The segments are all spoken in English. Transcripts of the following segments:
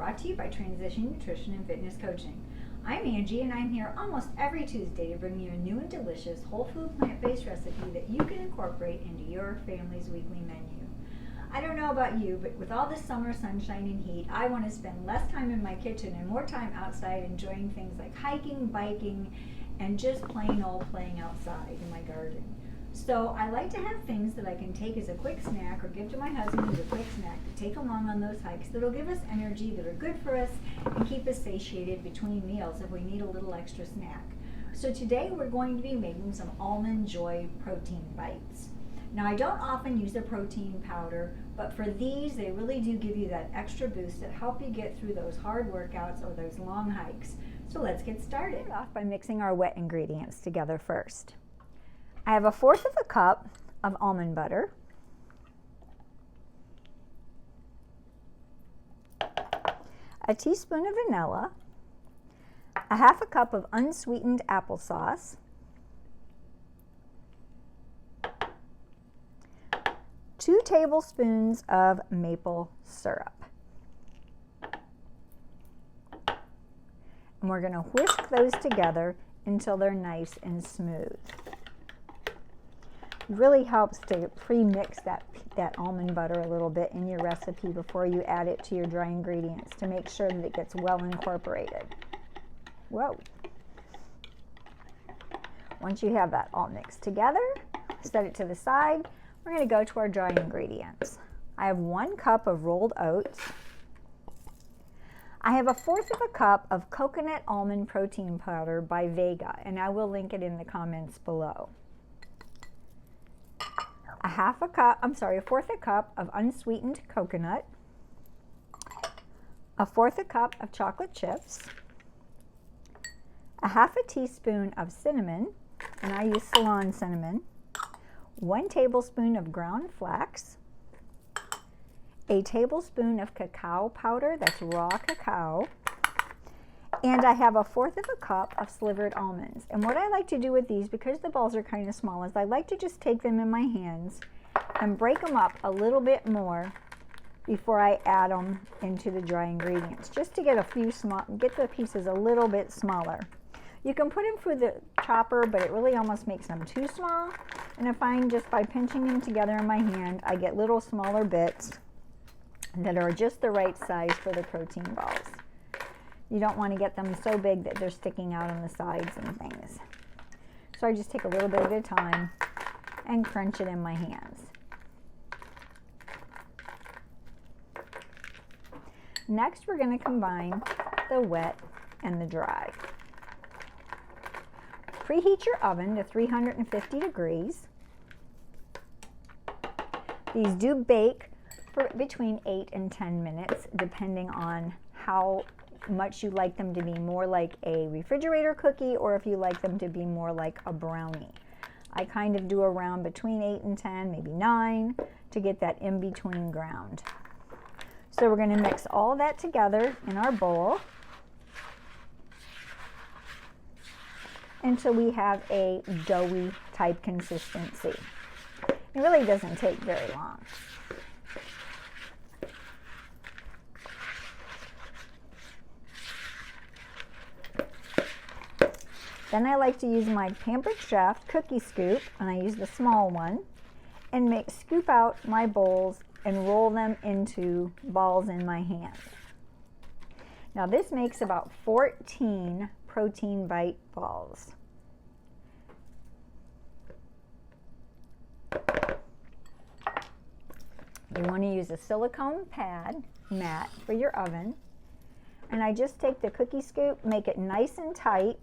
brought to you by Transition Nutrition and Fitness Coaching. I'm Angie, and I'm here almost every Tuesday to bring you a new and delicious whole food plant-based recipe that you can incorporate into your family's weekly menu. I don't know about you, but with all this summer sunshine and heat, I want to spend less time in my kitchen and more time outside enjoying things like hiking, biking, and just plain old playing outside in my garden. So I like to have things that I can take as a quick snack or give to my husband as a quick snack to take along on those hikes that'll give us energy, that are good for us, and keep us satiated between meals if we need a little extra snack. So today we're going to be making some Almond Joy Protein Bites. Now I don't often use a protein powder, but for these they really do give you that extra boost that help you get through those hard workouts or those long hikes. So let's get started. Start off by mixing our wet ingredients together first. I have 1/4 of a cup of almond butter, a teaspoon of vanilla, 1/2 cup of unsweetened applesauce, 2 tablespoons of maple syrup. And we're going to whisk those together until they're nice and smooth. It really helps to pre-mix that almond butter a little bit in your recipe before you add it to your dry ingredients to make sure that it gets well incorporated. Whoa. Once you have that all mixed together, set it to the side. We're going to go to our dry ingredients. I have 1 cup of rolled oats. I have 1/4 of a cup of coconut almond protein powder by Vega, and I will link it in the comments below. 1/4 a cup of unsweetened coconut, 1/4 a cup of chocolate chips, 1/2 teaspoon of cinnamon, and I use Ceylon cinnamon, 1 tablespoon of ground flax, a tablespoon of cacao powder, that's raw cacao, and I have 1/4 of a cup of slivered almonds. And what I like to do with these, because the balls are kind of small, is I like to just take them in my hands and break them up a little bit more before I add them into the dry ingredients, just to get get the pieces a little bit smaller. You can put them through the chopper, but it really almost makes them too small. And I find just by pinching them together in my hand, I get little smaller bits that are just the right size for the protein balls. You don't want to get them so big that they're sticking out on the sides and things. So I just take a little bit at a time and crunch it in my hands. Next, we're going to combine the wet and the dry. Preheat your oven to 350 degrees. These do bake for between 8 and 10 minutes, depending on how much you like them to be more like a refrigerator cookie or if you like them to be more like a brownie. I kind of do around between 8 and 10, maybe 9, to get that in-between ground. So we're going to mix all that together in our bowl until we have a doughy type consistency. It really doesn't take very long. Then I like to use my Pampered Chef cookie scoop, and I use the small one, and scoop out my bowls and roll them into balls in my hand. Now this makes about 14 protein bite balls. You want to use a silicone mat for your oven, and I just take the cookie scoop, make it nice and tight,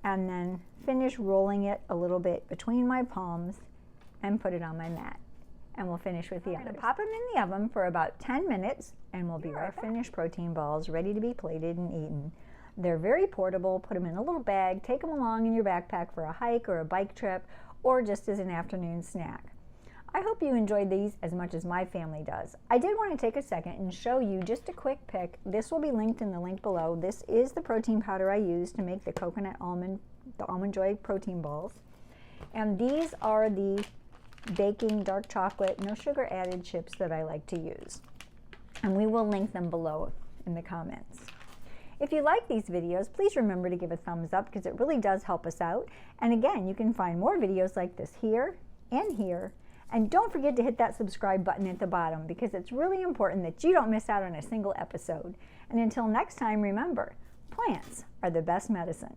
and then finish rolling it a little bit between my palms and put it on my mat. And we'll finish with the others. I'm going to pop them in the oven for about 10 minutes, and we'll be right back. Finished protein balls ready to be plated and eaten. They're very portable. Put them in a little bag, take them along in your backpack for a hike or a bike trip, or just as an afternoon snack. I hope you enjoyed these as much as my family does. I did want to take a second and show you just a quick pic. This will be linked in the link below. This is the protein powder I use to make the Almond Joy protein balls. And these are the baking dark chocolate, no sugar added chips that I like to use. and we will link them below in the comments. If you like these videos, please remember to give a thumbs up because it really does help us out. And again, you can find more videos like this here and here. And don't forget to hit that subscribe button at the bottom because it's really important that you don't miss out on a single episode. And until next time, remember, plants are the best medicine.